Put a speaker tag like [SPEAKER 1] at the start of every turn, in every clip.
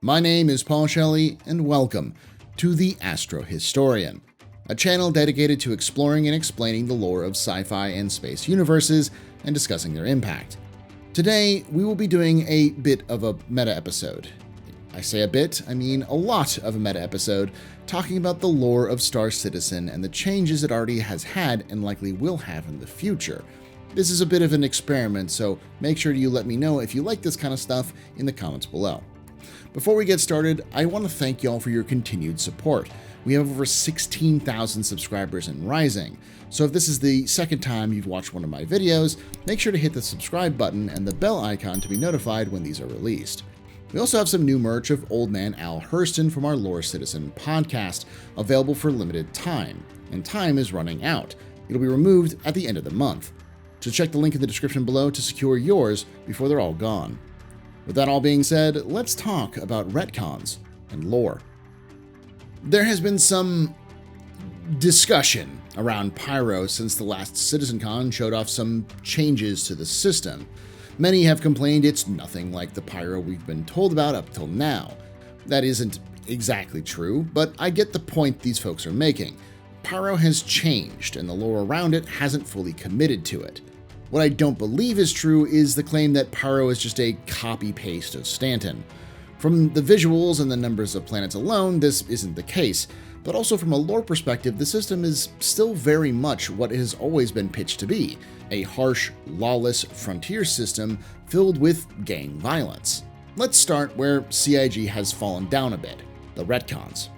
[SPEAKER 1] My name is Paul Shelley, and welcome to TheAstroHistorian, a channel dedicated to exploring and explaining the lore of sci-fi and space universes and discussing their impact. Today, we will be doing a bit of a meta episode. I say a bit, I mean a lot of a meta episode, talking about the lore of Star Citizen and the changes it already has had and likely will have in the future. This is a bit of an experiment, so make sure you let me know if you like this kind of stuff in the comments below. Before we get started, I want to thank y'all for your continued support. We have over 16,000 subscribers and rising, so if this is the second time you've watched one of my videos, make sure to hit the subscribe button and the bell icon to be notified when these are released. We also have some new merch of Old Man Al Hurston from our Lore Citizen podcast, available for limited time, and time is running out. It'll be removed at the end of the month. So check the link in the description below to secure yours before they're all gone. With that all being said, let's talk about retcons and lore. There has been some discussion around Pyro since the last CitizenCon showed off some changes to the system. Many have complained it's nothing like the Pyro we've been told about up till now. That isn't exactly true, but I get the point these folks are making. Pyro has changed, and the lore around it hasn't fully committed to it. What I don't believe is true is the claim that Pyro is just a copy-paste of Stanton. From the visuals and the numbers of planets alone, this isn't the case, but also from a lore perspective, the system is still very much what it has always been pitched to be, a harsh, lawless frontier system filled with gang violence. Let's start where CIG has fallen down a bit, the retcons.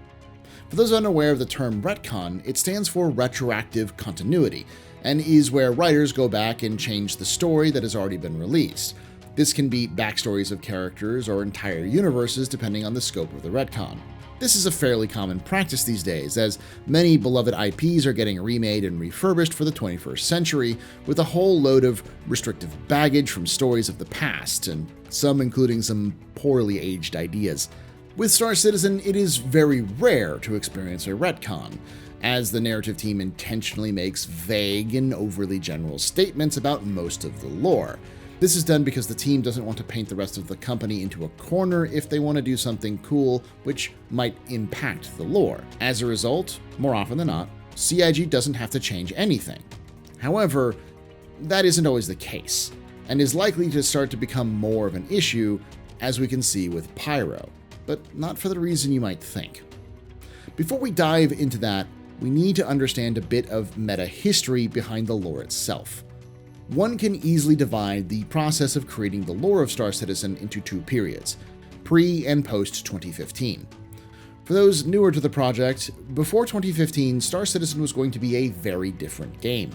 [SPEAKER 1] For those unaware of the term retcon, it stands for retroactive continuity, and is where writers go back and change the story that has already been released. This can be backstories of characters or entire universes depending on the scope of the retcon. This is a fairly common practice these days, as many beloved IPs are getting remade and refurbished for the 21st century, with a whole load of restrictive baggage from stories of the past, and some including some poorly aged ideas. With Star Citizen, it is very rare to experience a retcon, as the narrative team intentionally makes vague and overly general statements about most of the lore. This is done because the team doesn't want to paint the rest of the company into a corner if they want to do something cool which might impact the lore. As a result, more often than not, CIG doesn't have to change anything. However, that isn't always the case, and is likely to start to become more of an issue, as we can see with Pyro, but not for the reason you might think. Before we dive into that, we need to understand a bit of meta history behind the lore itself. One can easily divide the process of creating the lore of Star Citizen into two periods, pre and post 2015. For those newer to the project, before 2015, Star Citizen was going to be a very different game.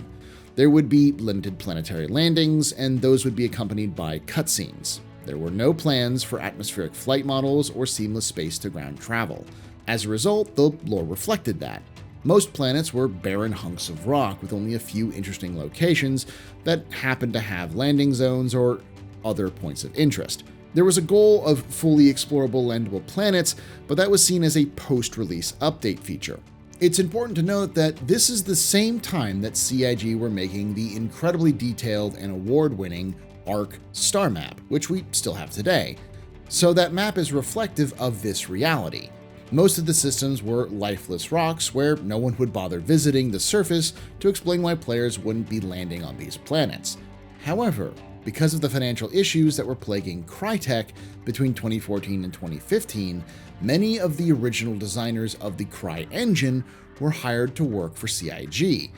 [SPEAKER 1] There would be limited planetary landings, and those would be accompanied by cutscenes. There were no plans for atmospheric flight models or seamless space-to-ground travel. As a result, the lore reflected that. Most planets were barren hunks of rock with only a few interesting locations that happened to have landing zones or other points of interest. There was a goal of fully explorable landable planets, but that was seen as a post-release update feature. It's important to note that this is the same time that CIG were making the incredibly detailed and award-winning ARC star map, which we still have today. So that map is reflective of this reality. Most of the systems were lifeless rocks where no one would bother visiting the surface to explain why players wouldn't be landing on these planets. However, because of the financial issues that were plaguing Crytek between 2014 and 2015, many of the original designers of the Cry engine were hired to work for CIG.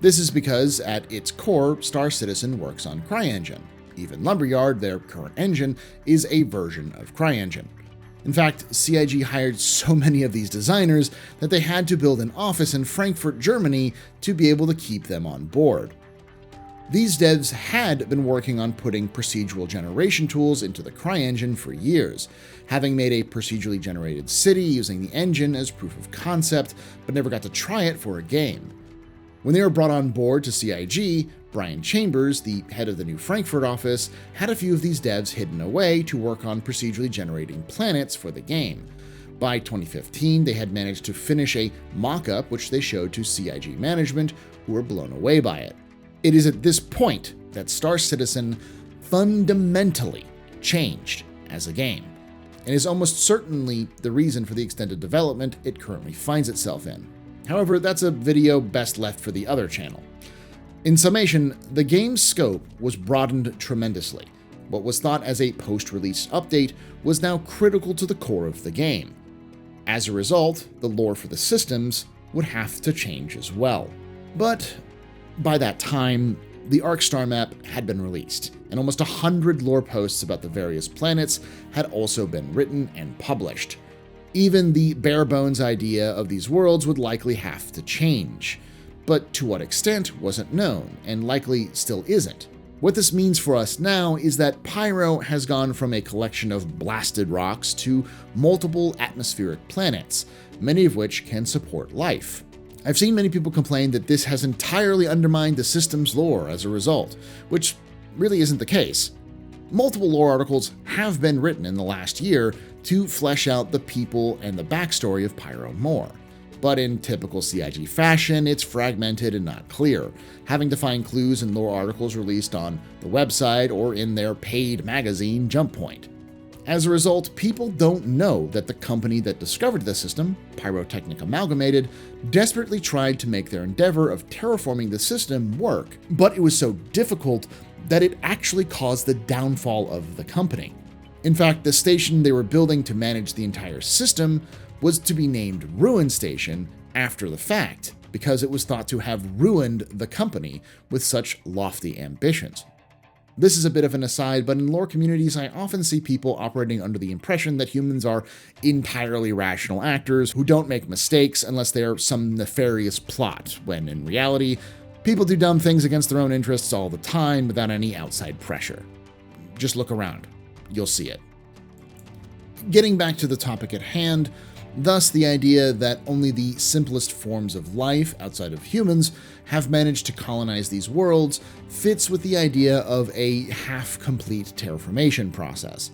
[SPEAKER 1] This is because, at its core, Star Citizen works on CryEngine. Even Lumberyard, their current engine, is a version of CryEngine. In fact, CIG hired so many of these designers that they had to build an office in Frankfurt, Germany to be able to keep them on board. These devs had been working on putting procedural generation tools into the CryEngine for years, having made a procedurally generated city using the engine as proof of concept, but never got to try it for a game. When they were brought on board to CIG, Brian Chambers, the head of the new Frankfurt office, had a few of these devs hidden away to work on procedurally generating planets for the game. By 2015, they had managed to finish a mock-up which they showed to CIG management, who were blown away by it. It is at this point that Star Citizen fundamentally changed as a game. and is almost certainly the reason for the extended development it currently finds itself in. However, that's a video best left for the other channel. In summation, the game's scope was broadened tremendously. What was thought as a post-release update was now critical to the core of the game. As a result, the lore for the systems would have to change as well. But by that time, the Arc Star map had been released, and almost 100 lore posts about the various planets had also been written and published. Even the bare-bones idea of these worlds would likely have to change, but to what extent wasn't known, and likely still isn't. What this means for us now is that Pyro has gone from a collection of blasted rocks to multiple atmospheric planets, many of which can support life. I've seen many people complain that this has entirely undermined the system's lore as a result, which really isn't the case. Multiple lore articles have been written in the last year to flesh out the people and the backstory of Pyro more. But in typical CIG fashion, it's fragmented and not clear, having to find clues in lore articles released on the website or in their paid magazine Jump Point. As a result, people don't know that the company that discovered the system, Pyrotechnic Amalgamated, desperately tried to make their endeavor of terraforming the system work, but it was so difficult that it actually caused the downfall of the company. In fact, the station they were building to manage the entire system was to be named Ruin Station after the fact, because it was thought to have ruined the company with such lofty ambitions. This is a bit of an aside, but in lore communities, I often see people operating under the impression that humans are entirely rational actors who don't make mistakes unless they are some nefarious plot, when in reality, people do dumb things against their own interests all the time without any outside pressure. Just look around. You'll see it. Getting back to the topic at hand, thus the idea that only the simplest forms of life outside of humans have managed to colonize these worlds fits with the idea of a half-complete terraformation process.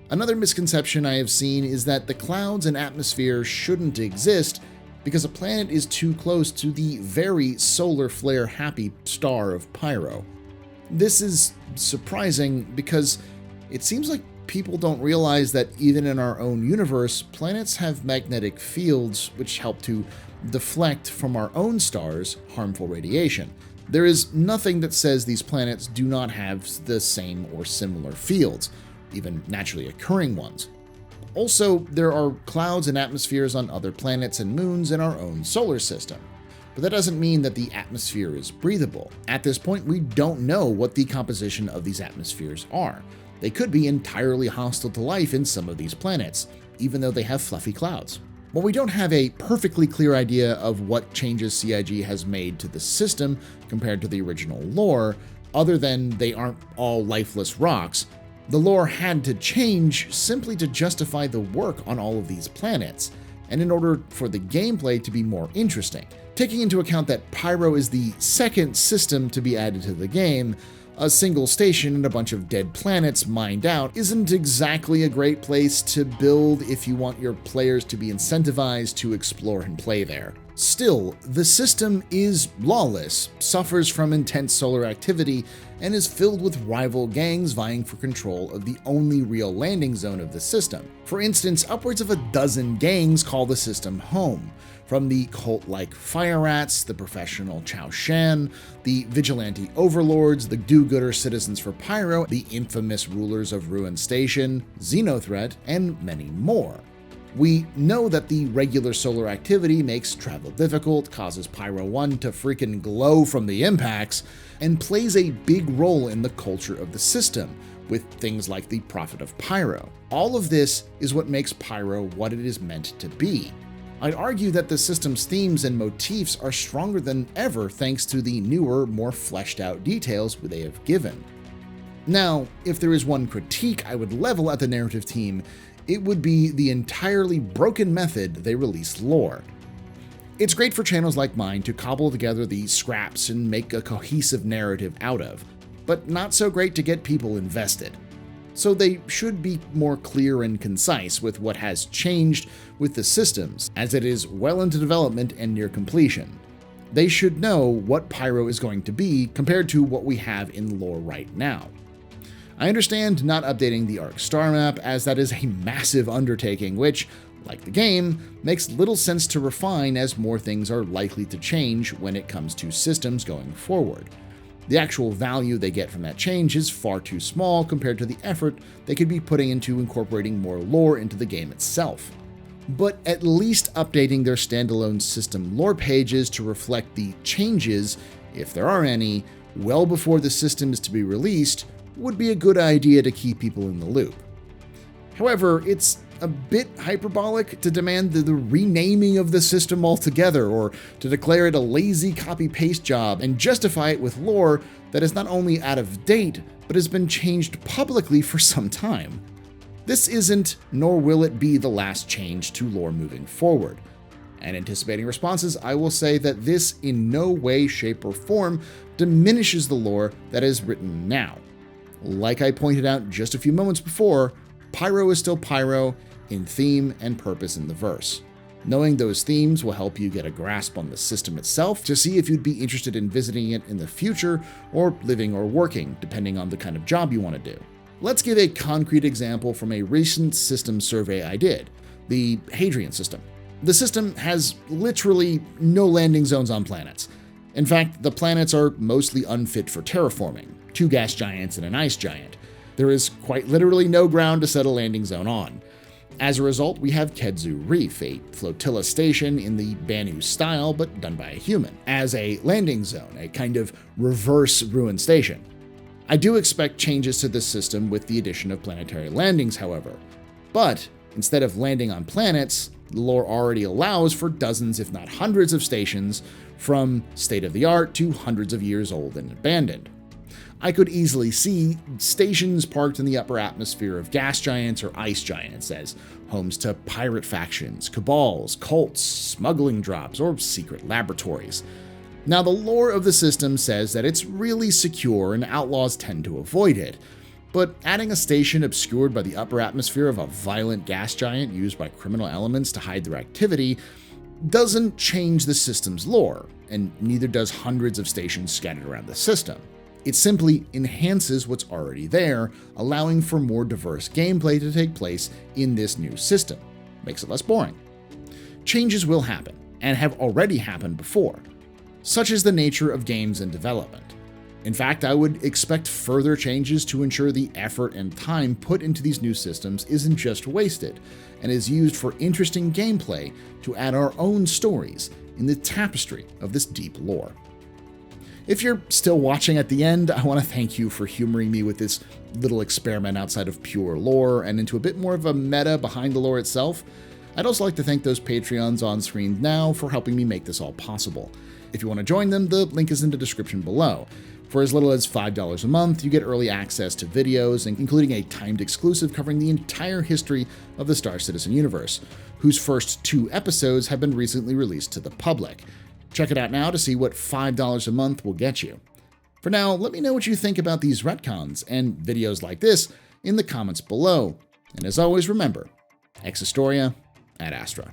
[SPEAKER 1] Another misconception I have seen is that the clouds and atmosphere shouldn't exist because a planet is too close to the very solar flare-happy star of Pyro. This is surprising because it seems like people don't realize that even in our own universe, planets have magnetic fields which help to deflect from our own stars harmful radiation. There is nothing that says these planets do not have the same or similar fields, even naturally occurring ones. Also, there are clouds and atmospheres on other planets and moons in our own solar system. But that doesn't mean that the atmosphere is breathable. At this point, we don't know what the composition of these atmospheres are. They could be entirely hostile to life in some of these planets, even though they have fluffy clouds. While we don't have a perfectly clear idea of what changes CIG has made to the system compared to the original lore, other than they aren't all lifeless rocks, the lore had to change simply to justify the work on all of these planets, and in order for the gameplay to be more interesting. Taking into account that Pyro is the second system to be added to the game, a single station and a bunch of dead planets mined out isn't exactly a great place to build if you want your players to be incentivized to explore and play there. Still, the system is lawless, suffers from intense solar activity, and is filled with rival gangs vying for control of the only real landing zone of the system. For instance, upwards of a dozen gangs call the system home. From the cult-like Fire Rats, the professional Chao Shan, the vigilante overlords, the do-gooder citizens for Pyro, the infamous rulers of Ruin Station, Xenothreat, and many more. We know that the regular solar activity makes travel difficult, causes Pyro 1 to freaking glow from the impacts, and plays a big role in the culture of the system, with things like the Prophet of Pyro. All of this is what makes Pyro what it is meant to be. I'd argue that the system's themes and motifs are stronger than ever thanks to the newer, more fleshed out details they have given. Now, if there is one critique I would level at the narrative team, it would be the entirely broken method they release lore. It's great for channels like mine to cobble together these scraps and make a cohesive narrative out of, but not so great to get people invested. So they should be more clear and concise with what has changed with the systems, as it is well into development and near completion. They should know what Pyro is going to be compared to what we have in lore right now. I understand not updating the Arc star map, as that is a massive undertaking which, like the game, makes little sense to refine as more things are likely to change when it comes to systems going forward. The actual value they get from that change is far too small compared to the effort they could be putting into incorporating more lore into the game itself. But at least updating their standalone system lore pages to reflect the changes, if there are any, well before the system is to be released would be a good idea to keep people in the loop. However, it's a bit hyperbolic to demand the renaming of the system altogether, or to declare it a lazy copy-paste job and justify it with lore that is not only out of date, but has been changed publicly for some time. This isn't, nor will it be, the last change to lore moving forward. And anticipating responses, I will say that this in no way, shape, or form diminishes the lore that is written now. Like I pointed out just a few moments before, Pyro is still Pyro in theme and purpose in the verse. Knowing those themes will help you get a grasp on the system itself to see if you'd be interested in visiting it in the future or living or working, depending on the kind of job you want to do. Let's give a concrete example from a recent system survey I did, the Hadrian system. The system has literally no landing zones on planets. In fact, the planets are mostly unfit for terraforming, 2 gas giants and an ice giant. There is quite literally no ground to set a landing zone on. As a result, we have Kedzu Reef, a flotilla station in the Banu style, but done by a human, as a landing zone, a kind of reverse ruin station. I do expect changes to this system with the addition of planetary landings, however. But instead of landing on planets, the lore already allows for dozens, if not hundreds, of stations, from state-of-the-art to hundreds of years old and abandoned. I could easily see stations parked in the upper atmosphere of gas giants or ice giants as homes to pirate factions, cabals, cults, smuggling drops, or secret laboratories. Now, the lore of the system says that it's really secure and outlaws tend to avoid it, but adding a station obscured by the upper atmosphere of a violent gas giant used by criminal elements to hide their activity doesn't change the system's lore, and neither does hundreds of stations scattered around the system. It simply enhances what's already there, allowing for more diverse gameplay to take place in this new system. Makes it less boring. Changes will happen, and have already happened before. Such is the nature of games in development. In fact, I would expect further changes to ensure the effort and time put into these new systems isn't just wasted, and is used for interesting gameplay to add our own stories in the tapestry of this deep lore. If you're still watching at the end, I want to thank you for humoring me with this little experiment outside of pure lore and into a bit more of a meta behind the lore itself. I'd also like to thank those Patreons on screen now for helping me make this all possible. If you want to join them, the link is in the description below. For as little as $5 a month, you get early access to videos, including a timed exclusive covering the entire history of the Star Citizen universe, whose first 2 episodes have been recently released to the public. Check it out now to see what $5 a month will get you. For now, let me know what you think about these retcons and videos like this in the comments below. And as always, remember, ex Historia ad Astra.